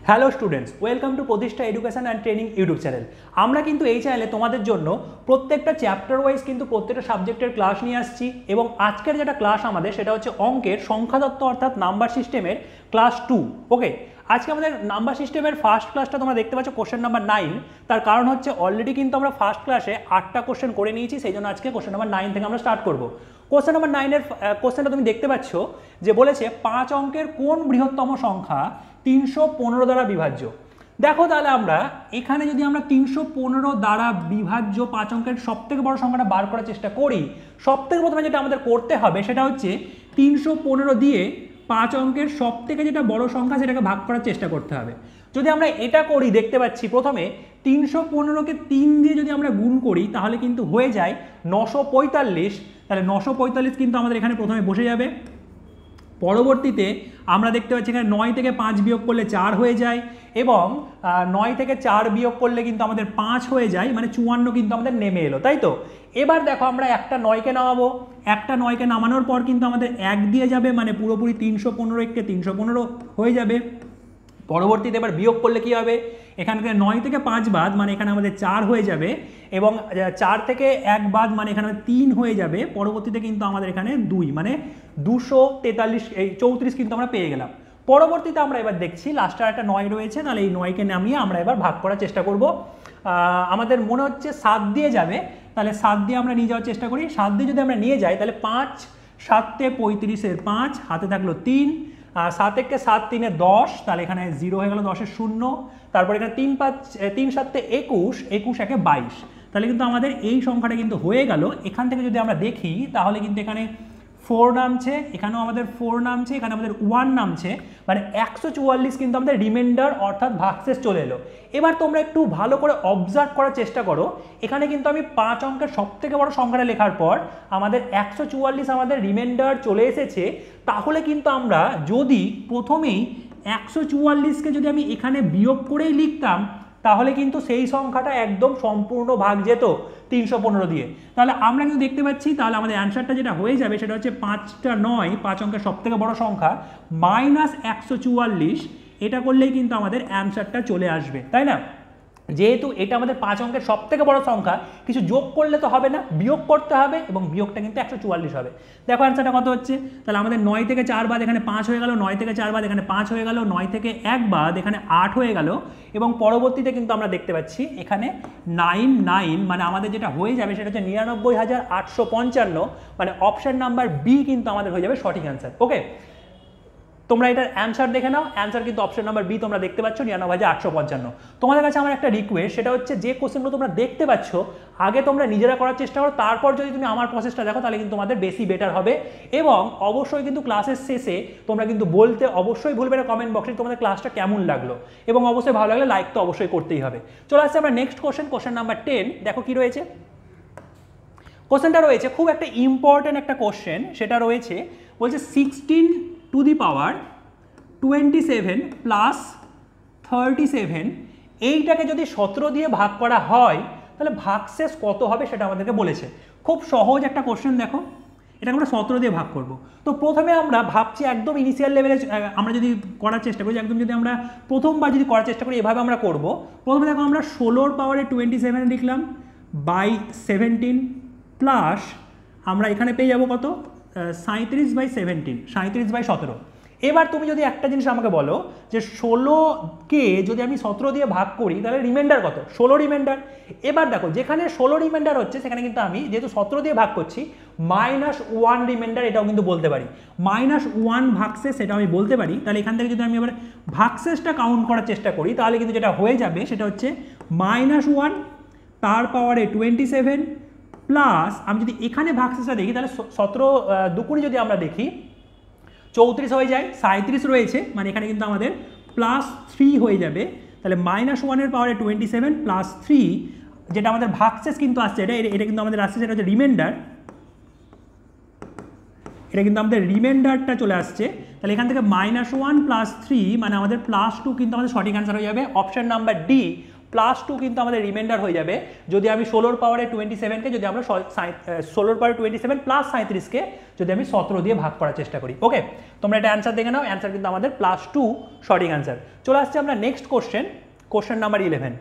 Hello students, welcome to প্রতিষ্ঠা education and training YouTube channel. আমরা কিন্তু এই চ্যানেলে তোমাদের জন্য প্রত্যেকটা চ্যাপ্টার ওয়াইজ কিন্তু প্রত্যেকটা সাবজেক্টের ক্লাস নিয়ে আসছি এবং আজকের যেটা ক্লাস আমাদের সেটা হচ্ছে অঙ্কের সংখ্যাতত্ত্ব অর্থাৎ নাম্বার সিস্টেমের ক্লাস 2। ওকে, আজকে আমাদের নাম্বার সিস্টেমের ফার্স্ট ক্লাসটা তোমরা দেখতে পাচ্ছ কোশ্চেন নাম্বার 9। তার কারণ হচ্ছে অলরেডি কিন্তু আমরা ফার্স্ট ক্লাসে 8টা কোশ্চেন করে নিয়েছি, সেই জন্য আজকে কোশ্চেন নাম্বার 9 থেকে আমরা স্টার্ট করবো। কোশ্চেন নাম্বার 9-এর কোশ্চেনটা তুমি দেখতে পাচ্ছ যে বলেছে 5 অঙ্কের কোন বৃহত্তম সংখ্যা 315 দ্বারা বিভাজ্য। দেখো তাহলে আমরা এখানে যদি আমরা 315 দ্বারা বিভাজ্য 5 অঙ্কের সবথেকে বড় সংখ্যাটা বার করার চেষ্টা করি, সবথেকে প্রথমে যেটা আমাদের করতে হবে সেটা হচ্ছে 315 দিয়ে 5 অঙ্কের সবথেকে যেটা বড় সংখ্যা সেটাকে ভাগ করার চেষ্টা করতে হবে। যদি আমরা এটা করি দেখতে পাচ্ছি প্রথমে 315কে 3 দিয়ে যদি আমরা গুণ করি তাহলে কিন্তু হয়ে যায় 945। তাহলে 945 কিন্তু আমাদের এখানে প্রথমে বসে যাবে। পরবর্তীতে আমরা দেখতে পাচ্ছি এখানে 9 থেকে 5 বিয়োগ করলে 4 হয়ে যায় এবং 9 থেকে 4 বিয়োগ করলে কিন্তু আমাদের 5 হয়ে যায়, মানে 54 কিন্তু আমাদের নেমে এলো, তাই তো। এবার দেখো আমরা একটা 9কে নামাবো, একটা 9কে নামানোর পর কিন্তু আমাদের 1 দিয়ে যাবে, মানে পুরোপুরি 315 315 হয়ে যাবে। পরবর্তীতে এবার বিয়োগ করলে কি হবে, এখান থেকে 9 থেকে 5 বাদ মানে এখানে আমাদের 4 হয়ে যাবে এবং 4 থেকে 1 বাদ মানে এখানে 3 হয়ে যাবে। পরবর্তীতে কিন্তু আমাদের এখানে 2 মানে 234 কিন্তু আমরা পেয়ে গেলাম। পরবর্তীতে আমরা এবার দেখছি লাস্টে একটা 9 রয়েছে, তাহলে এই 9কে নামিয়ে আমরা এবার ভাগ করার চেষ্টা করব। আমাদের মনে হচ্ছে 7 দিয়ে যাবে, তাহলে 7 দিয়ে আমরা নিয়ে যাওয়ার চেষ্টা করি। 7 দিয়ে যদি আমরা নিয়ে যাই তাহলে 5 7 35 5 হাতে থাকলো 3, আর 7 একে 7 3 10, তাহলে এখানে 0 হয়ে গেল, 10-এর 0। তারপর এখানে 3 7 21 21 একে 22, তাহলে কিন্তু আমাদের এই সংখ্যাটা কিন্তু হয়ে গেল। এখান থেকে যদি আমরা দেখি তাহলে কিন্তু এখানে 4 নামছে, এখানেও আমাদের 4 নামছে, এখানে আমাদের 1 নামছে, মানে 144 কিন্তু আমাদের রিমাইন্ডার অর্থাৎ ভাগশেষ চলে এলো। এবার তোমরা একটু ভালো করে অবজার্ভ করার চেষ্টা করো, এখানে কিন্তু আমি 5 অঙ্কের সবথেকে বড় সংখ্যাটা লেখার পর আমাদের 144 আমাদের রিমাইন্ডার চলে এসেছে। তাহলে কিন্তু আমরা যদি প্রথমেই 144কে যদি আমি এখানে বিয়োগ করেই লিখতাম তাহলে কিন্তু সেই সংখ্যাটা একদম সম্পূর্ণ ভাগ যেত 315 দিয়ে। তাহলে আমরা কিন্তু দেখতে পাচ্ছি তাহলে আমাদের অ্যান্সারটা যেটা হয়ে যাবে সেটা হচ্ছে 5টা 9 5 অঙ্কের সবথেকে বড় সংখ্যা মাইনাস 144। এটা করলেই কিন্তু আমাদের অ্যান্সারটা চলে আসবে, তাই না। যেহেতু এটা আমাদের 5 অঙ্কের সবথেকে বড় সংখ্যা, কিছু যোগ করলে তো হবে না, বিয়োগ করতে হবে এবং বিয়োগটা কিন্তু 144 হবে। দেখো অ্যান্সারটা কত হচ্ছে, তাহলে আমাদের 9 থেকে 4 বাদ এখানে 5 হয়ে গেল, 9 থেকে 4 বাদ এখানে 5 হয়ে গেল, 9 থেকে 1 বাদ এখানে 8 হয়ে গেল এবং পরবর্তীতে কিন্তু আমরা দেখতে পাচ্ছি এখানে 9 মানে আমাদের যেটা হয়ে যাবে সেটা হচ্ছে 99,855, মানে অপশন নাম্বার বি কিন্তু আমাদের হয়ে যাবে সঠিক অ্যান্সার। ওকে, তোমরা এটার অ্যান্সার দেখে নাও, অ্যান্সার কিন্তু অপশন নাম্বার বি তোমরা দেখতে পাচ্ছ 99,855। তোমাদের কাছে আমার একটা রিকোয়েস্ট, সেটা হচ্ছে যে কোশ্চেনগুলো তোমরা দেখতে পাচ্ছ আগে তোমরা নিজেরা করার চেষ্টা করো, তারপর যদি তুমি আমার প্রসেসটা দেখো তাহলে কিন্তু তোমাদের বেশি বেটার হবে। এবং অবশ্যই কিন্তু ক্লাসের শেষে তোমরা কিন্তু বলতে অবশ্যই ভুলবে না কমেন্ট বক্সে তোমাদের ক্লাসটা কেমন লাগলো, এবং অবশ্যই ভালো লাগলে লাইক তো অবশ্যই করতেই হবে। চলে আসছে আমরা নেক্সট কোশ্চেন নাম্বার 10। দেখো কি রয়েছে কোশ্চেনটা রয়েছে, খুব একটা ইম্পর্টেন্ট একটা কোশ্চেন। সেটা রয়েছে বলছে 16 টু দি পাওয়ার 27 প্লাস 37 এইটাকে যদি 17 দিয়ে ভাগ করা হয় তাহলে ভাগশেষ কত হবে সেটা আমাদেরকে বলেছে। খুব সহজ একটা কোশ্চেন। দেখো এটাকে আমরা 17 দিয়ে ভাগ করব। তো প্রথমে আমরা ভাবছি একদম ইনিশিয়াল লেভেলে আমরা যদি করার চেষ্টা করি, একদম যদি আমরা প্রথমবার যদি করার চেষ্টা করি এভাবে আমরা করব। প্রথমে দেখো আমরা 16 পাওয়ারে 27 লিখলাম বাই 17 প্লাস আমরা এখানে পেয়ে যাবো কত 37/17, 37/17। এবার তুমি যদি একটা জিনিস আমাকে বলো যে 16কে যদি আমি 17 দিয়ে ভাগ করি তাহলে রিমাইন্ডার কত, 16 রিমাইন্ডার। এবার দেখো যেখানে 16 রিমাইন্ডার হচ্ছে সেখানে কিন্তু আমি যেহেতু 17 দিয়ে ভাগ করছি -1 রিমাইন্ডার এটাও কিন্তু বলতে পারি, -1 ভাগশেষ সেটা আমি বলতে পারি। তাহলে এখান থেকে যদি আমি এবার ভাগশেষটা কাউন্ট করার চেষ্টা করি তাহলে কিন্তু যেটা হয়ে যাবে সেটা হচ্ছে -1 তার পাওয়ারে 27 প্লাস আমি যদি এখানে ভাগশেষটা দেখি তাহলে 17 দুকুনি যদি আমরা দেখি 34 হয়ে যায়, 37 রয়েছে, মানে এখানে কিন্তু আমাদের +3 হয়ে যাবে। তাহলে -1-এর পাওয়ারে 27 প্লাস 3 যেটা আমাদের ভাগশেষ কিন্তু আসছে, এটা কিন্তু আমাদের আসছে, সেটা হচ্ছে রিমাইন্ডার। এটা কিন্তু আমাদের রিমাইন্ডারটা চলে আসছে। তাহলে এখান থেকে -1 প্লাস 3 মানে আমাদের +2 কিন্তু আমাদের সঠিক অ্যান্সার হয়ে যাবে অপশন নাম্বার ডি +2 কিন্তু আমাদের রিমাইন্ডার হয়ে যাবে যদি আমি 16 পাওয়ারে 27কে যদি আমরা 16 পাওয়ারে 27 প্লাস 37কে যদি আমি 17 দিয়ে ভাগ করার চেষ্টা করি। ওকে, তোমরা এটা অ্যান্সার দেখে নাও, অ্যান্সার কিন্তু আমাদের +2 সঠিক অ্যান্সার। চলে আসছে আমরা নেক্সট কোশ্চেন নাম্বার 11।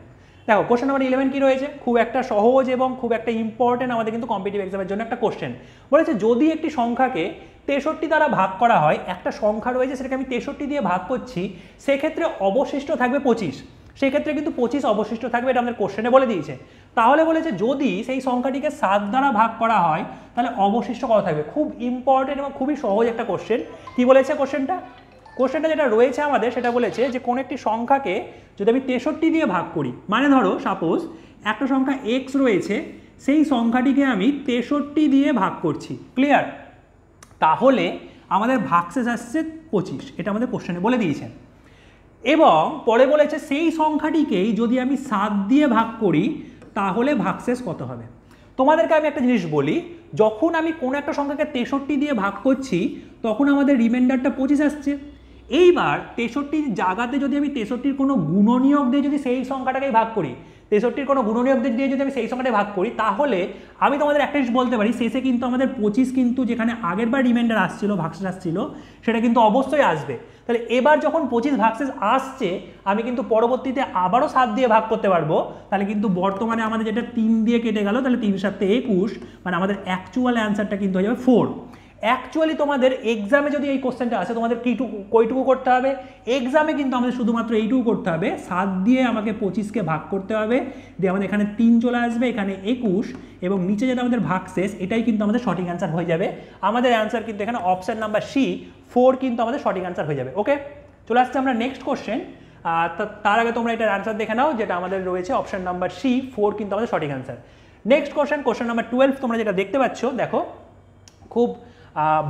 দেখো কোশ্চেন নাম্বার 11 কি রয়েছে, খুব একটা সহজ এবং খুব একটা ইম্পর্টেন্ট আমাদের কিন্তু কম্পিটিটিভ এক্সামের জন্য একটা কোশ্চেন। বলেছে যদি একটি সংখ্যাকে 63 দ্বারা ভাগ করা হয়, একটা সংখ্যা রয়েছে সেটাকে আমি 63 দিয়ে ভাগ করছি, সেক্ষেত্রে অবশিষ্ট থাকবে 25, সেক্ষেত্রে কিন্তু 25 অবশিষ্ট থাকবে, এটা আমাদের কোশ্চেনে বলে দিয়েছে। তাহলে বলেছে যদি সেই সংখ্যাটিকে 7 দ্বারা ভাগ করা হয় তাহলে অবশিষ্ট কত থাকবে। খুব ইম্পর্টেন্ট এবং খুবই সহজ একটা কোশ্চেন। কি বলেছে কোশ্চেনটা যেটা রয়েছে আমাদের সেটা বলেছে যে কোন একটি সংখ্যাকে যদি আমি 63 দিয়ে ভাগ করি, মানে ধরো সাপোজ একটা সংখ্যা x রয়েছে, সেই সংখ্যাটিকে আমি 63 দিয়ে ভাগ করছি, ক্লিয়ার? তাহলে আমাদের ভাগশেষ আসছে 25, এটা আমাদের কোশ্চেনে বলে দিয়েছেন। এবং পরে বলেছে সেই সংখ্যাটিকেই যদি আমি 7 দিয়ে ভাগ করি তাহলে ভাগশেষ কত হবে। তোমাদেরকে আমি একটা জিনিস বলি, যখন আমি কোনো একটা সংখ্যাকে 63 দিয়ে ভাগ করছি তখন আমাদের রিমাইন্ডারটা 25 আসছে। এইবার 63 জায়গাতে যদি আমি 63-র কোনো গুণনীয়ক দিয়ে যদি সেই সংখ্যাটাকেই ভাগ করি, 63-র কোনো গুণনীয়ক দিয়ে যদি আমি সেই সংখ্যাটাকে ভাগ করি, তাহলে আমি তোমাদের একটা জিনিস বলতে পারি, শেষে কিন্তু আমাদের 25 কিন্তু যেখানে আগের বার রিমাইন্ডার আসছিল, ভাগশেষ আসছিল, সেটা কিন্তু অবশ্যই আসবে। তাহলে এবার যখন 25 ভাগশেষ আসছে আমি কিন্তু পরবর্তীতে আবারও 7 দিয়ে ভাগ করতে পারবো, তাহলে কিন্তু বর্তমানে আমাদের যেটা 3 দিয়ে কেটে গেল, তাহলে 3 × 7 = 21, মানে আমাদের অ্যাকচুয়াল অ্যান্সারটা কিন্তু হয়ে যাবে 4। অ্যাকচুয়ালি তোমাদের এক্সামে যদি এই কোশ্চেনটা আসে তোমাদের কইটুকু করতে হবে, এক্সামে কিন্তু আমাদের শুধুমাত্র এইটুকু করতে হবে, 7 দিয়ে আমাকে 25কে ভাগ করতে হবে, দিয়ে আমাদের এখানে 3 চলে আসবে, এখানে 21, এবং নিচে যেটা আমাদের ভাগশেষ এটাই কিন্তু আমাদের সঠিক অ্যান্সার হয়ে যাবে। আমাদের অ্যান্সার কিন্তু এখানে অপশন নাম্বার সি 4 কিন্তু আমাদের সঠিক অ্যান্সার হয়ে যাবে। ওকে, চলে আসছে আমরা নেক্সট কোশ্চেন। তার আগে তোমরা এটার অ্যান্সার দেখে নাও, যেটা আমাদের রয়েছে অপশন নাম্বার সি 4 কিন্তু আমাদের সঠিক অ্যান্সার। নেক্সট কোশ্চেন নাম্বার 12 তোমরা যেটা দেখতে পাচ্ছ, দেখো খুব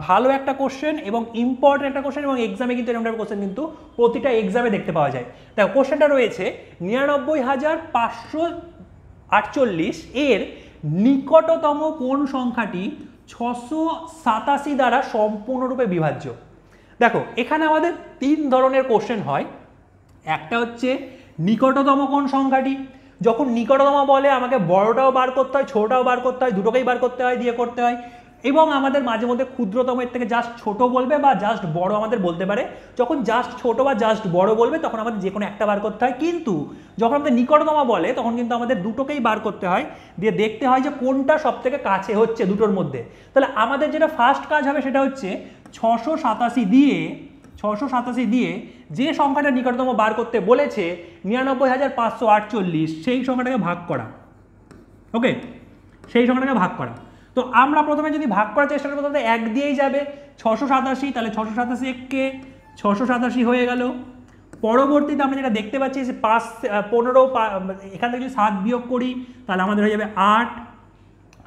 ভালো একটা কোশ্চেন এবং ইম্পর্টেন্ট একটা কোশ্চেন, এবং এক্সামে কিন্তু এরকম কোশ্চেন কিন্তু প্রতিটা এক্সামে দেখতে পাওয়া যায়। দেখো কোশ্চেনটা রয়েছে 99,548 এর নিকটতম কোন সংখ্যাটি 687 দ্বারা সম্পূর্ণরূপে বিভাজ্য। দেখো এখানে আমাদের 3 ধরনের কোশ্চেন হয়। একটা হচ্ছে নিকটতম কোন সংখ্যাটি, যখন নিকটতম বলে আমাকে বড়টাও বার করতে হয়, ছোটটাও বার করতে হয়, দুটোকেই বার করতে হয়, দিয়ে করতে হয়, এবং আমাদের মাঝে মধ্যে ক্ষুদ্রতম এর থেকে জাস্ট ছোট বলবে বা জাস্ট বড় আমাদের বলতে পারে। যখন জাস্ট ছোট বা জাস্ট বড় বলবে তখন আমাদের যে কোনো একটা বার করতে হয়, কিন্তু যখন আমাদের নিকটতম বলে তখন কিন্তু আমাদের দুটোকেই বার করতে হয়, দিয়ে দেখতে হয় যে কোনটা সব থেকে কাছে হচ্ছে দুটোর মধ্যে। তাহলে আমাদের যেটা ফার্স্ট কাজ হবে সেটা হচ্ছে 687 দিয়ে যে সংখ্যাটা নিকটতম বার করতে বলেছে 99,548, সেই সংখ্যাটাকে ভাগ করা। ওকে, সেই সংখ্যাটাকে ভাগ করা। তো আমরা প্রথমে যদি ভাগ করার চেষ্টা করবো তাহলে 1 দিয়েই যাবে, 687, তাহলে 687 1কে 687 হয়ে গেল। পরবর্তীতে আমরা যেটা দেখতে পাচ্ছি যে 15, এখান থেকে যদি 7 বিয়োগ করি তাহলে আমাদের হয়ে যাবে 8,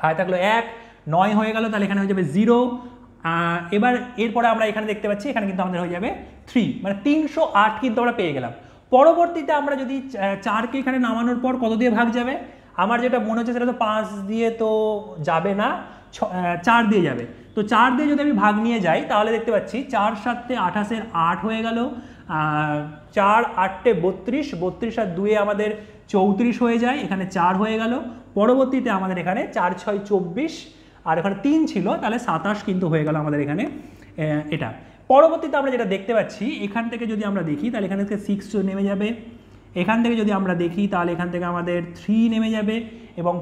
হায় থাকলো 1, 9 হয়ে গেল, তাহলে এখানে হয়ে যাবে 0। এবার এরপরে আমরা এখানে দেখতে পাচ্ছি এখানে কিন্তু আমাদের হয়ে যাবে 3, মানে 308 কিন্তু আমরা পেয়ে গেলাম। পরবর্তীতে আমরা যদি 4কে এখানে নামানোর পর কত দিয়ে ভাগ যাবে, আমার যেটা মনে হচ্ছে সেটা তো 5 দিয়ে তো যাবে না, 4 দিয়ে যাবে। তো 4 দিয়ে যদি আমি ভাগ নিয়ে যাই তাহলে দেখতে পাচ্ছি 4 × 7 = 28, 8 হয়ে গেল, 4 × 8 = 32, 32 আর 2 আমাদের 34 হয়ে যায়, এখানে 4 হয়ে গেল। পরবর্তীতে আমাদের এখানে 4 × 6 = 24, আর এখানে 3 ছিল, তাহলে 27 কিন্তু হয়ে গেল আমাদের এখানে এটা। পরবর্তীতে আমরা যেটা দেখতে পাচ্ছি এখান থেকে যদি আমরা দেখি তাহলে এখান থেকে 6 নেমে যাবে, এখান থেকে যদি আমরা দেখি তাহলে এখান থেকে আমাদের 3 নেমে যাবে, এবং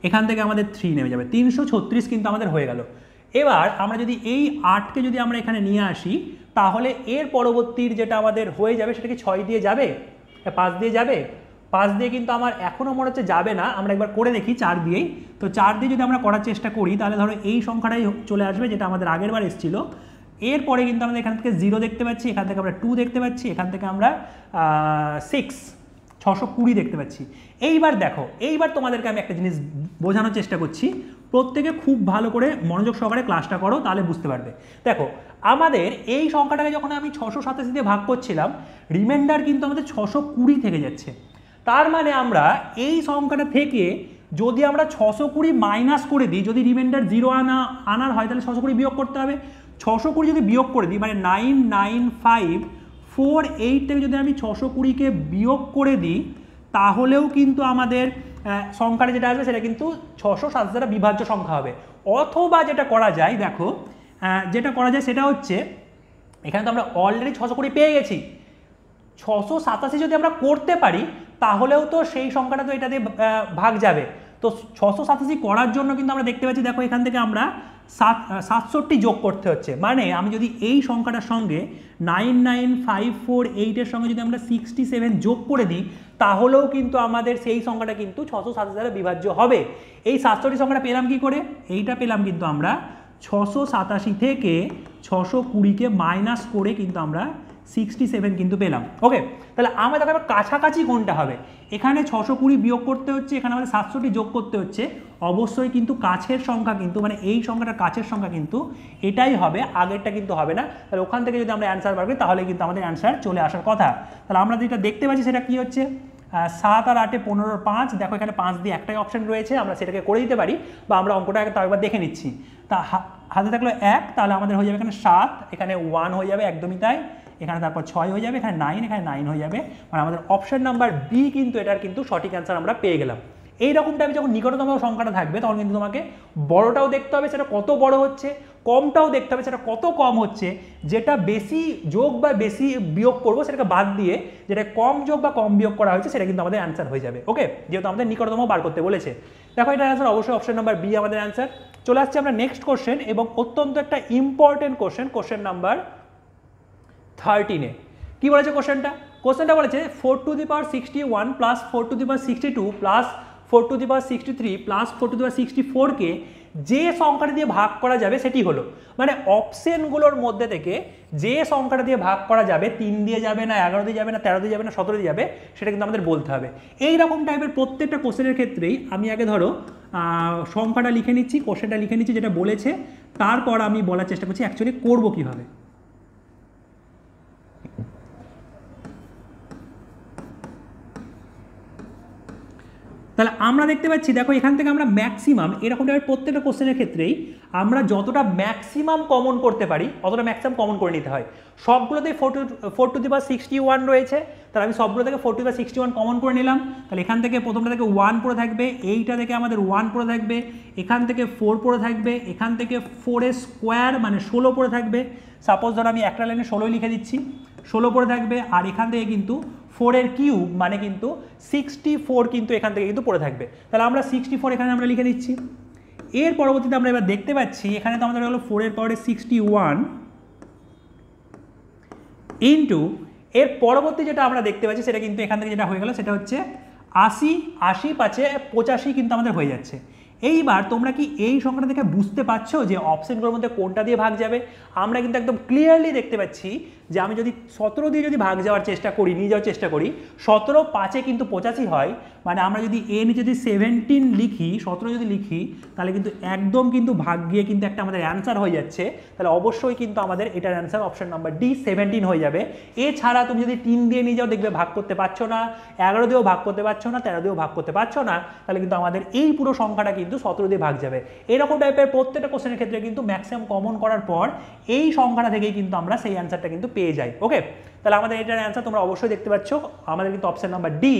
এখান থেকে আমাদের 3 নেমে যাবে, 336 কিন্তু আমাদের হয়ে গেল। এবার আমরা যদি এই 8কে যদি আমরা এখানে নিয়ে আসি তাহলে এর পরবর্তীর যেটা আমাদের হয়ে যাবে সেটা কি 6 দিয়ে যাবে, 5 দিয়ে যাবে? 5 দিয়ে কিন্তু আমার এখনও মনে হচ্ছে যাবে না, আমরা একবার করে দেখি 4 দিয়েই। তো 4 দিয়ে যদি আমরা করার চেষ্টা করি তাহলে ধরো এই সংখ্যাটাই চলে আসবে যেটা আমাদের আগের বার এসেছিল। এরপরে কিন্তু আমরা এখান থেকে 0 দেখতে পাচ্ছি, এখান থেকে আমরা 2 দেখতে পাচ্ছি, এখান থেকে আমরা 620 দেখতে পাচ্ছি। এইবার দেখো, এইবার তোমাদেরকে আমি একটা জিনিস বোঝানোর চেষ্টা করছি, প্রত্যেকে খুব ভালো করে মনোযোগ সহকারে ক্লাসটা করো, তাহলে বুঝতে পারবে। দেখো আমাদের এই সংখ্যাটাকে যখন আমি 687 দিয়ে ভাগ করছিলাম, রিমাইন্ডার কিন্তু আমাদের 620 থেকে যাচ্ছে। তার মানে আমরা এই সংখ্যাটা থেকে যদি আমরা 620 মাইনাস করে দিই, যদি রিমাইন্ডার 0 আনার হয় তাহলে 620 বিয়োগ করতে হবে। 620 যদি বিয়োগ করে দিই মানে 48 থেকে যদি আমি 620-কে বিয়োগ করে দিই তাহলেও কিন্তু আমাদের সংখ্যাটা যেটা আসবে সেটা কিন্তু 627 দ্বারা বিভাজ্য সংখ্যা হবে। অথবা যেটা করা যায়, দেখো যেটা করা যায় সেটা হচ্ছে, এখানে তো আমরা অলরেডি 620 পেয়ে গেছি, 687 যদি আমরা করতে পারি তাহলেও তো সেই সংখ্যাটা তো এটা দিয়ে ভাগ যাবে। তো 687 করার জন্য কিন্তু আমরা দেখতে পাচ্ছি, দেখো এখান থেকে আমরা 67 যোগ করতে হচ্ছে। মানে আমি যদি এই সংখ্যাটার সঙ্গে 99548 এর সঙ্গে যদি আমরা 67 যোগ করে দিই তাহলেও কিন্তু আমাদের সেই সংখ্যাটা কিন্তু 687 দ্বারা বিভাজ্য হবে। এই 67 সংখ্যাটা পেলাম কি করে? এইটা পেলাম কিন্তু আমরা 687 থেকে 620-কে মাইনাস করে কিন্তু আমরা 67 কিন্তু পেলাম। ওকে, তাহলে আমরা দেখো এবার কাছাকাছি কোনটা হবে। এখানে 620 বিয়োগ করতে হচ্ছে, এখানে আমাদের 67 যোগ করতে হচ্ছে। অবশ্যই কিন্তু কাছের সংখ্যা কিন্তু, মানে এই সংখ্যাটার কাছের সংখ্যা কিন্তু এটাই হবে, আগেরটা কিন্তু হবে না। তাহলে ওখান থেকে যদি আমরা অ্যান্সার বার করি তাহলে কিন্তু আমাদের অ্যান্সার চলে আসার কথা। তাহলে আমরা যেটা দেখতে পাচ্ছি সেটা কি হচ্ছে, 7 আর 8 15 5, দেখো এখানে 5 দিয়ে একটাই অপশন রয়েছে, আমরা সেটাকে করে দিতে পারি বা আমরা অঙ্কটা তাও একবার দেখে নিচ্ছি। তা হাতে থাকলো 1, তাহলে আমাদের হয়ে যাবে এখানে 7, এখানে 1 হয়ে যাবে, একদমই তাই, এখানে তারপর 6 হয়ে যাবে, এখানে 9, এখানে 9 হয়ে যাবে। মানে আমাদের অপশন নাম্বার বি কিন্তু এটার কিন্তু সঠিক অ্যান্সার আমরা পেয়ে গেলাম। এইরকম টাইপে যখন নিকটতম সংখ্যাটা থাকবে তখন কিন্তু তোমাকে বড়টাও দেখতে হবে সেটা কত বড় হচ্ছে, কমটাও দেখতে হবে সেটা কত কম হচ্ছে, যেটা বেশি যোগ বা বেশি বিয়োগ করবো সেটাকে বাদ দিয়ে যেটা কম যোগ বা কম বিয়োগ করা হয়েছে সেটা কিন্তু আমাদের অ্যান্সার হয়ে যাবে। ওকে, যেহেতু আমাদের নিকটতম বার করতে বলেছে। দেখো এটার অ্যান্সার অবশ্যই অপশন নাম্বার বি আমাদের অ্যান্সার। চলে আসছে আমরা নেক্সট কোশ্চেন, এবং অত্যন্ত একটা ইম্পর্টেন্ট কোশ্চেন, কোশ্চেন নাম্বার 13-এ। কি বলেছে কোশ্চেনটা বলেছে 4^61 প্লাস 4^62 প্লাস 4^63 প্লাস 4^64-কে যে সংখ্যাটা দিয়ে ভাগ করা যাবে সেটি হলো, মানে অপশনগুলোর মধ্যে থেকে যে সংখ্যাটা দিয়ে ভাগ করা যাবে, 3 দিয়ে যাবে না, 11 দিয়ে যাবে না, 13 দিয়ে যাবে না, 17 দিয়ে যাবে, সেটা কিন্তু আমাদের বলতে হবে। এইরকম টাইপের প্রত্যেকটা কোশ্চেনের ক্ষেত্রেই আমি আগে ধরো সংখ্যাটা লিখে নিচ্ছি, কোশ্চেনটা লিখে নিচ্ছি যেটা বলেছে, তারপর আমি বলার চেষ্টা করছি অ্যাকচুয়ালি করবো কীভাবে। তাহলে আমরা দেখতে পাচ্ছি, দেখো এখান থেকে আমরা ম্যাক্সিমাম এরকম টাইপের প্রত্যেকটা কোশ্চেনের ক্ষেত্রেই আমরা যতটা ম্যাক্সিমাম কমন করতে পারি অতটা ম্যাক্সিমাম কমন করে নিতে হয়। সবগুলোতেই 4^61 রয়েছে, তাহলে আমি সবগুলো থেকে 4^61 কমন করে নিলাম। তাহলে এখান থেকে প্রথমটা থেকে 1 পড়ে থাকবে, এইটা থেকে আমাদের 1 পড়ে থাকবে, এখান থেকে 4 পড়ে থাকবে, এখান থেকে 4 স্কোয়ার মানে 16 পড়ে থাকবে। সাপোজ ধরো আমি একটা লাইনে 16 লিখে দিচ্ছি, 16 পড়ে থাকবে, আর এখান থেকে কিন্তু 4 এর কিউব মানে কিন্তু 64 কিন্তু এখান থেকে কিন্তু পড়ে থাকবে। তাহলে আমরা 64 এখানে আমরা লিখে দিচ্ছি। এর পরবর্তীতে আমরা এবার দেখতে পাচ্ছি এখানে তো আমাদের হলো 4 এর পাওয়ারে 61 ইন্টু এর পরবর্তী যেটা আমরা দেখতে পাচ্ছি সেটা কিন্তু এখান থেকে যেটা হয়ে গেল সেটা হচ্ছে 80, 80 পাঁচে 85 কিন্তু আমাদের হয়ে যাচ্ছে। এইবার তোমরা কি এই সংখ্যাটা দেখে বুঝতে পারছো যে অপশনগুলোর মধ্যে কোনটা দিয়ে ভাগ যাবে? আমরা কিন্তু একদম ক্লিয়ারলি দেখতে পাচ্ছি যে আমি যদি 17 দিয়ে যদি ভাগ যাওয়ার চেষ্টা করি, নিয়ে যাওয়ার চেষ্টা করি, 17 5-এ কিন্তু 85 হয়, মানে আমরা যদি এন যদি 17 লিখি, 17 যদি লিখি তাহলে কিন্তু একদম কিন্তু ভাগ গিয়ে কিন্তু একটা আমাদের অ্যান্সার হয়ে যাচ্ছে। তাহলে অবশ্যই কিন্তু আমাদের এটার অ্যান্সার অপশন নাম্বার ডি 17 হয়ে যাবে। এছাড়া তুমি যদি 3 দিয়ে নিয়ে যাও দেখবে ভাগ করতে পারছো না, 11 দিয়েও ভাগ করতে পারছো না, 13 দিয়েও ভাগ করতে পারছো না, তাহলে কিন্তু আমাদের এই পুরো সংখ্যাটা কিন্তু 17 দিয়ে ভাগ যাবে। এরকম টাইপের প্রত্যেকটা কোশ্চেনের ক্ষেত্রে কিন্তু ম্যাক্সিমাম কমন করার পর এই সংখ্যাটা থেকেই কিন্তু আমরা সেই অ্যান্সারটা কিন্তু পেয়ে যাই। ওকে, তাহলে আমাদের এটার অ্যান্সার তোমরা অবশ্যই দেখতে পাচ্ছ, আমাদের কিন্তু অপশন নাম্বার ডি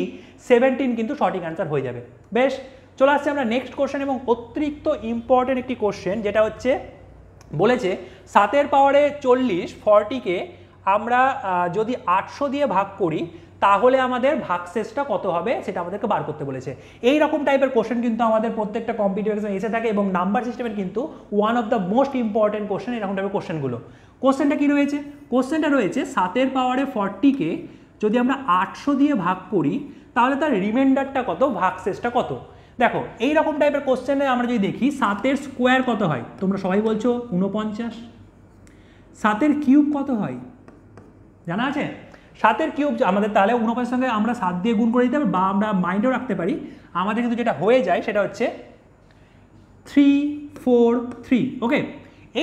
17 কিন্তু সঠিক অ্যান্সার হয়ে যাবে। বেশ, চলে আসছে আমরা নেক্সট কোশ্চেন, এবং অতিরিক্ত ইম্পর্টেন্ট একটি কোশ্চেন, যেটা হচ্ছে বলেছে 7 পাওয়ারে 40কে আমরা যদি 800 দিয়ে ভাগ করি তাহলে আমাদের ভাগশেষটা কত হবে সেটা আমাদেরকে বার করতে বলেছে। এই রকম টাইপের কোশ্চেন কিন্তু আমাদের প্রত্যেকটা কম্পিটিটিভ এক্সামে এসে থাকে, এবং নাম্বার সিস্টেমের কিন্তু one of the most important question এরকম টাইপের কোশ্চেনগুলো। কোশ্চেনটা কি রয়েছে? কোশ্চেনটা রয়েছে 7 পাওয়ারে 40কে যদি আমরা 800 দিয়ে ভাগ করি তাহলে তার রিমাইন্ডারটা কত, ভাগশেষটা কত। দেখো এই রকম টাইপের কোশ্চেনে আমরা যদি দেখি 7 স্কোয়ার কত হয়, তোমরা সবাই বলছো 49। 7 কিউব কত হয় জানা আছে? 7 কিউব আমাদের তাহলে 49 সঙ্গে আমরা 7 দিয়ে গুণ করে দিতে পারি, বা আমরা মাইন্ডেও রাখতে পারি। আমাদের কিন্তু যেটা হয়ে যায় সেটা হচ্ছে 343। ওকে,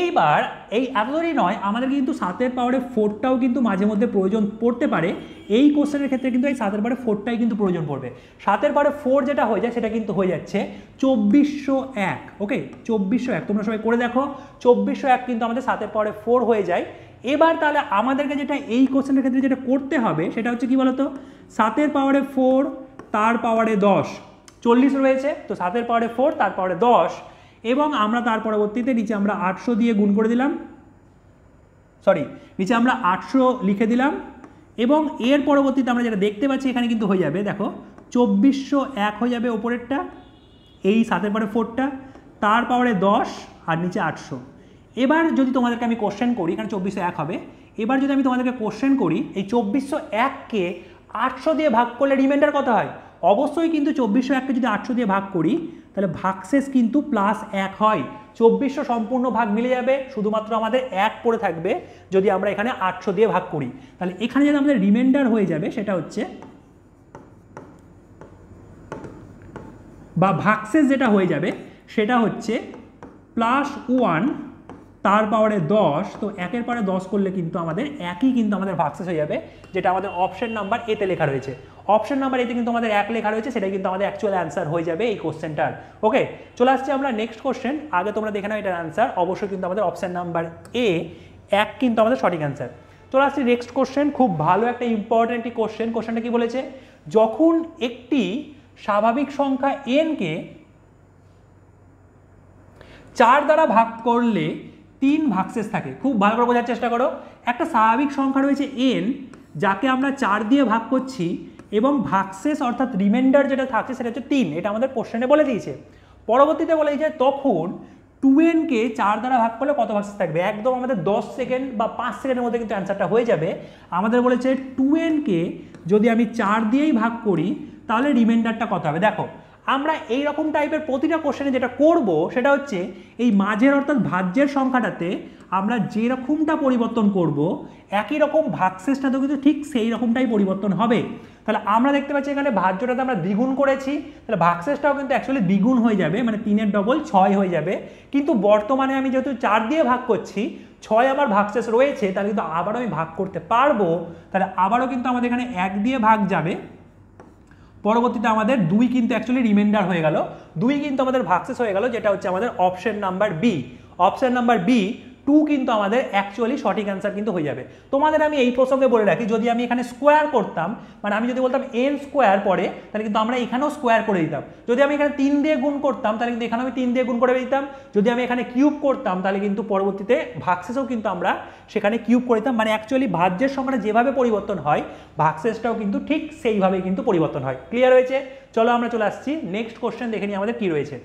এইবার এই এতদূরই নয়, আমাদের কিন্তু 7 পাওয়ারে 4টাও কিন্তু মাঝে মধ্যে প্রয়োজন পড়তে পারে। এই কোশ্চেনের ক্ষেত্রে কিন্তু এই 7 পাওয়ারে 4টাই কিন্তু প্রয়োজন পড়বে। 7 পাওয়ারে 4 যেটা হয়ে যায় সেটা কিন্তু হয়ে যাচ্ছে 2401। ওকে, 2401 তোমরা সবাই করে দেখো, 2401 কিন্তু আমাদের 7 পাওয়ারে 4 হয়ে যায়। এবার তাহলে আমাদেরকে যেটা এই কোশ্চেনের ক্ষেত্রে যেটা করতে হবে সেটা হচ্ছে কি বলতো, 7 পাওয়ারে 4 তার পাওয়ারে 10, 40 রয়েছে, তো 7 পাওয়ারে 4 তার পাওয়ারে 10, এবং আমরা তার পরবর্তীতে নিচে আমরা 800 দিয়ে গুণ করে দিলাম, নিচে আমরা 800 লিখে দিলাম, এবং এর পরবর্তীতে আমরা যেটা দেখতে পাচ্ছি এখানে কিন্তু হয়ে যাবে, দেখো 2401 হয়ে যাবে ওপরেরটা, এই 7 পাওয়ারে 4টা, তার পাওয়ারে 10 আর নিচে 800। এবার যদি তোমাদেরকে আমি কোশ্চেন করি, এখানে 2401 হবে, এবার যদি আমি তোমাদেরকে কোশ্চেন করি এই 2401কে 800 দিয়ে ভাগ করলে রিমাইন্ডার কত হয়, অবশ্যই কিন্তু 2401কে যদি 800 দিয়ে ভাগ করি তাহলে ভাগশেষ কিন্তু +1 হয়, 2400 সম্পূর্ণ ভাগ মিলে যাবে, শুধুমাত্র আমাদের 1 পড়ে থাকবে যদি আমরা এখানে 800 দিয়ে ভাগ করি। তাহলে এখানে যদি আমাদের রিমাইন্ডার হয়ে যাবে সেটা হচ্ছে, বা ভাগশেষ যেটা হয়ে যাবে সেটা হচ্ছে +1 তার পাওয়ারে 10, তো 1-এর পাওয়ারে 10 করলে কিন্তু আমাদের একই কিন্তু আমাদের ভাগশেষ হয়ে যাবে, যেটা আমাদের অপশন নাম্বার এতে লেখা রয়েছে। অপশন নাম্বার এতে কিন্তু আমাদের 1 লেখা রয়েছে, সেটাই কিন্তু আমাদের অ্যাকচুয়াল অ্যান্সার হয়ে যাবে এই কোশ্চেনটার। ওকে, চলে আসছে আমরা নেক্সট কোশ্চেন। আগে তোমরা দেখে নাও এটার অ্যান্সার, অবশ্যই কিন্তু আমাদের অপশন নাম্বার এ 1 কিন্তু আমাদের সঠিক অ্যান্সার। চলে আসছে নেক্সট কোশ্চেন, খুব ভালো একটা ইম্পর্টেন্ট কোশ্চেন। কোশ্চেনটা কি বলেছে, যখন একটি স্বাভাবিক সংখ্যা n কে 4 দ্বারা ভাগ করলে 3 ভাগশেষ থাকে। খুব ভালো করে বোঝার চেষ্টা করো, একটা স্বাভাবিক সংখ্যা রয়েছে n, যাকে আমরা 4 দিয়ে ভাগ করছি, এবং ভাগশেষ অর্থাৎ রিমাইন্ডার যেটা থাকছে সেটা হচ্ছে 3, এটা আমাদের কোশ্চেনে বলে দিয়েছে। পরবর্তীতে বলে দিয়েছে তখন 2n কে 4 দ্বারা ভাগ করলে কত ভাগশেষ থাকবে, একদম আমাদের 10 সেকেন্ড বা 5 সেকেন্ডের মধ্যে কিন্তু অ্যান্সারটা হয়ে যাবে। আমাদের বলেছে 2n কে যদি আমি 4 দিয়েই ভাগ করি তাহলে রিমাইন্ডারটা কত হবে। দেখো আমরা এই রকম টাইপের প্রতিটা কোশ্চেনে যেটা করব সেটা হচ্ছে এই মাঝের অর্থাৎ ভাজ্যের সংখ্যাটাতে আমরা যেরকমটা পরিবর্তন করব একই রকম ভাগশেষটাতেও কিন্তু ঠিক সেই রকমটাই পরিবর্তন হবে। তাহলে আমরা দেখতে পাচ্ছি এখানে ভাজ্যটাতে আমরা দ্বিগুণ করেছি, তাহলে ভাগশেষটাও কিন্তু অ্যাকচুয়ালি দ্বিগুণ হয়ে যাবে, মানে 3-এর ডবল 6 হয়ে যাবে। কিন্তু বর্তমানে আমি যেহেতু 4 দিয়ে ভাগ করছি, 6 আমার ভাগশেষ রয়েছে, তাহলে কিন্তু আবারও আমি ভাগ করতে পারবো, তাহলে আবারও কিন্তু আমাদের এখানে 1 দিয়ে ভাগ যাবে, পরবর্তীতে আমাদের 2 কিন্তু অ্যাকচুয়ালি রিমাইন্ডার হয়ে গেল, 2 কিন্তু আমাদের ভাগশেষ হয়ে গেল, যেটা হচ্ছে আমাদের option number B. Option number B 2 কিন্তু আমাদের অ্যাকচুয়ালি সঠিক অ্যান্সার কিন্তু হয়ে যাবে। তোমাদের আমি এই প্রসঙ্গে বলে রাখি, যদি আমি এখানে স্কোয়ার করতাম, মানে আমি যদি বলতাম n স্কোয়ার পরে, তাহলে কিন্তু আমরা এখানেও স্কোয়ার করে দিতাম। যদি আমি এখানে 3 দিয়ে গুণ করতাম তাহলে কিন্তু এখানেও আমি 3 দিয়ে গুণ করে দিতাম। যদি আমি এখানে কিউব করতাম তাহলে কিন্তু পরবর্তীতে ভাগশেষও কিন্তু আমরা সেখানে কিউব করে দিতাম। মানে অ্যাকচুয়ালি ভাজ্যের সংখ্যাটা যেভাবে পরিবর্তন হয় ভাগশেষটাও কিন্তু ঠিক সেইভাবেই কিন্তু পরিবর্তন হয়। ক্লিয়ার হয়েছে? চলো আমরা চলে আসছি নেক্সট কোশ্চেন, দেখে নিই আমাদের কি রয়েছে।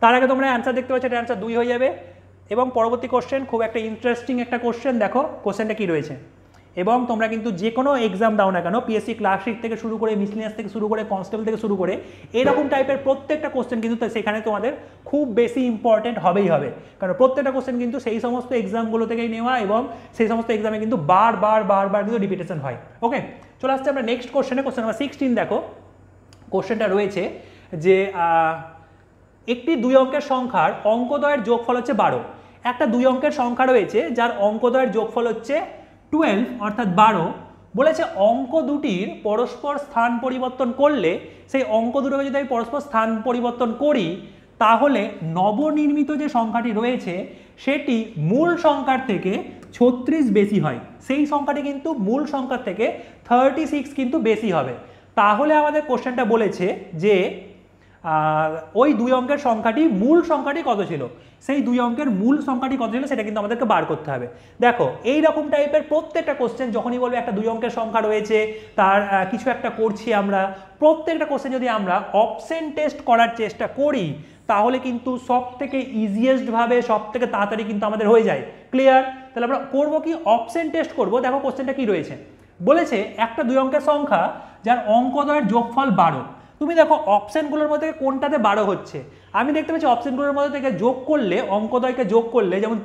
তার আগে তোমরা অ্যান্সার দেখতে পাচ্ছ, এটা অ্যান্সার 2 হয়ে যাবে। এবং পরবর্তী কোশ্চেন খুব একটা ইন্টারেস্টিং একটা কোশ্চেন, দেখো কোশ্চেনটা কি রয়েছে। এবং তোমরা কিন্তু যে কোনো এক্সাম দাও না কেন, পিএসসি ক্লাসিক থেকে শুরু করে মিসলিনিয়াস থেকে শুরু করে কনস্টেবল থেকে শুরু করে এরকম টাইপের প্রত্যেকটা কোশ্চেন কিন্তু সেখানে তোমাদের খুব বেশি ইম্পর্টেন্ট হবেই হবে, কারণ প্রত্যেকটা কোশ্চেন কিন্তু সেই সমস্ত এক্সামগুলো থেকেই নেওয়া, এবং সেই সমস্ত এক্সামে কিন্তু বারবার কিন্তু রিপিটেশন হয়। ওকে, চলে আসছে আমরা নেক্সট কোশ্চেনে। কোশ্চেন নাম্বার 16 দেখো, কোশ্চেনটা রয়েছে যে একটি 2 অঙ্কের সংখ্যার অঙ্কদ্বয়ের যোগফল হচ্ছে 12। একটা 2 অঙ্কের সংখ্যা রয়েছে যার অঙ্কদ্বয়ের যোগফল হচ্ছে 12 অর্থাৎ 12। বলেছে অঙ্ক দুটির পরস্পর স্থান পরিবর্তন করলে, সেই অঙ্ক দুটোকে যদি আমি পরস্পর স্থান পরিবর্তন করি তাহলে নবনির্মিত যে সংখ্যাটি রয়েছে সেটি মূল সংখ্যার থেকে 36 বেশি হয়। সেই সংখ্যাটি কিন্তু মূল সংখ্যার থেকে 36 কিন্তু বেশি হবে। তাহলে আমাদের কোশ্চেনটা বলেছে যে ওই 2 অঙ্কের সংখ্যাটি মূল সংখ্যাটি কত ছিল, সেই 2 অঙ্কের মূল সংখ্যাটি কত ছিল সেটা কিন্তু আমাদেরকে বার করতে হবে। দেখো এই রকম টাইপের প্রত্যেকটা কোশ্চেন যখনই বলবে একটা 2 অঙ্কের সংখ্যা রয়েছে, তার কিছু একটা করছি আমরা, প্রত্যেকটা কোশ্চেন যদি আমরা অপশন টেস্ট করার চেষ্টা করি তাহলে কিন্তু সব থেকে ইজিয়েস্ট ভাবে সব থেকে তাড়াতাড়ি কিন্তু আমাদের হয়ে যায়। ক্লিয়ার? তাহলে আমরা করবো কি, অপশন টেস্ট করব। দেখো কোশ্চেনটা কি রয়েছে, বলেছে একটা 2 অঙ্কের সংখ্যা যার অঙ্কদ্বয়ের যোগফল 12। তুমি দেখো অপশনগুলোর মধ্যে কোনটাতে 12 হচ্ছে, আমি দেখতে পাচ্ছি অপশনগুলোর মধ্যে থেকে যোগ করলে, অঙ্কদ্বয়কে যোগ করলে, যেমন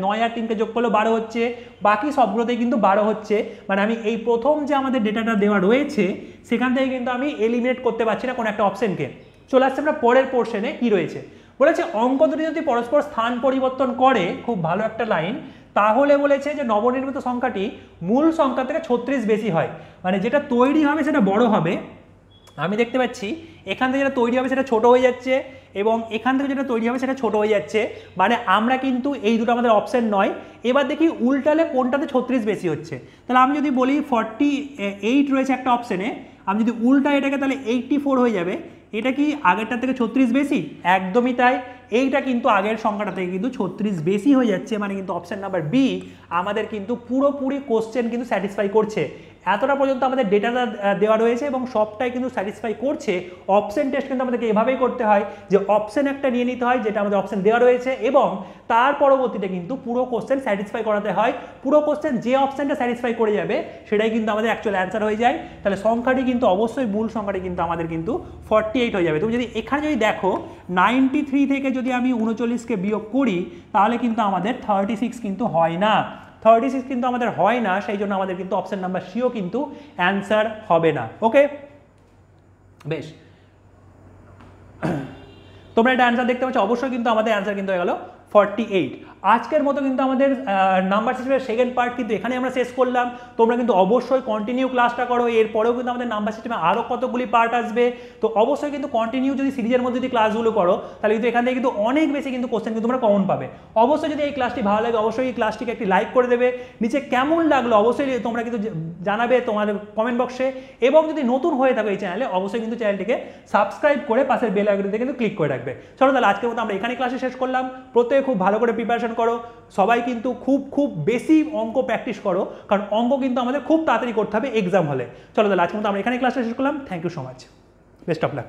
9 আর 3কে যোগ করলে 12 হচ্ছে, বাকি সবগুলোতেই কিন্তু 12 হচ্ছে। মানে আমি এই প্রথম যে আমাদের ডেটাটা দেওয়া রয়েছে সেখান থেকে কিন্তু আমি এলিমিনেট করতে পারছি না কোনো একটা অপশনকে। চলে আসছে আমরা পরের পোর্শনে, কি রয়েছে বলেছে অঙ্ক দুটি যদি পরস্পর স্থান পরিবর্তন করে, খুব ভালো একটা লাইন, তাহলে বলেছে যে নবনির্মিত সংখ্যাটি মূল সংখ্যা থেকে 36 বেশি হয়। মানে যেটা তৈরি হবে সেটা বড় হবে, আমি দেখতে পাচ্ছি এখান থেকে যেটা তৈরি হবে সেটা ছোট হয়ে যাচ্ছে, এবং এখান থেকে যেটা তৈরি হবে সেটা ছোট হয়ে যাচ্ছে, মানে আমরা কিন্তু এই দুটো আমাদের অপশন নয়। এবার দেখি উল্টালে কোনটাতে 36 বেশি হচ্ছে। তাহলে আমি যদি বলি 48 রয়েছে একটা অপশানে, আমি যদি উল্টা এটাকে তাহলে 84 হয়ে যাবে। এটা কি আগেরটার থেকে 36 বেশি? একদমই তাই। এইটা কিন্তু আগের সংখ্যাটা থেকে কিন্তু 36 বেশি হয়ে যাচ্ছে, মানে কিন্তু অপশন নাম্বার বি আমাদের কিন্তু পুরোপুরি কোশ্চেন কিন্তু স্যাটিসফাই করছে। এতটা পর্যন্ত আমাদের ডেটাটা দেওয়া রয়েছে এবং সবটাই কিন্তু স্যাটিসফাই করছে। অপশন টেস্ট কিন্তু আমাদেরকে এভাবেই করতে হয় যে অপশন একটা নিয়ে নিতে হয় যেটা আমাদের অপশন দেওয়া রয়েছে, এবং তার পরবর্তীতে কিন্তু পুরো কোশ্চেন স্যাটিসফাই করাতে হয়। পুরো কোশ্চেন যে অপশনটা স্যাটিসফাই করে যাবে সেটাই কিন্তু আমাদের অ্যাকচুয়াল অ্যান্সার হয়ে যায়। তাহলে সংখ্যাটি কিন্তু অবশ্যই মূল সংখ্যাটি কিন্তু আমাদের কিন্তু 48 হয়ে যাবে। তুমি যদি এখানে যদি দেখো 93 থেকে যদি আমি 39কে বিয়োগ করি তাহলে কিন্তু আমাদের 36 কিন্তু হয় না। 36 কিন্তু আমাদের হয় না, সেই জন্য আমাদের কিন্তু অপশন নাম্বার সিও কিন্তু অ্যান্সার হবে না। ওকে, বেশ, তোমরা এটা অ্যান্সার দেখতে পাচ্ছ। অবশ্যই কিন্তু আমাদের অ্যান্সার কিন্তু হয়ে গেল 48। আজকের মতো কিন্তু আমাদের নাম্বার সিস্টেমের সেকেন্ড পার্ট কিন্তু এখানে আমরা শেষ করলাম। তোমরা কিন্তু অবশ্যই কন্টিনিউ ক্লাসটা করো, এরপরেও কিন্তু আমাদের নাম্বার সিস্টেমে আরও কতগুলি পার্ট আসবে। তো অবশ্যই কিন্তু কন্টিনিউ যদি সিরিজের মধ্যে যদি ক্লাসগুলো করো তাহলে কিন্তু এখান থেকে কিন্তু অনেক বেশি কিন্তু কোশ্চেন কিন্তু তোমরা কমন পাবে। অবশ্যই যদি এই ক্লাসটি ভালো লাগে অবশ্যই এই ক্লাসটিকে একটি লাইক করে দেবে। নিচে কেমন লাগলো অবশ্যই তোমরা কিন্তু জানাবে তোমাদের কমেন্ট বক্সে, এবং যদি নতুন হয়ে থাকো এই চ্যানেলে অবশ্যই কিন্তু চ্যানেলটিকে সাবস্ক্রাইব করে পাশের বেল আইকনটিতে কিন্তু ক্লিক করে রাখবে। চলো তাহলে আজকের মতো আমরা এখানে ক্লাসে শেষ করলাম। প্রত্যেকে খুব ভালো করে প্রিপারেশন করো, সবাই কিন্তু খুব বেশি অঙ্ক প্র্যাকটিস করো, কারণ অঙ্ক কিন্তু আমাদের খুব তাড়াতাড়ি করতে হবে এক্সাম হলে। চলো তাহলে আজকের মতো আমরা এখানে ক্লাসটা শেষ করলাম। Thank you so much, best of lakh.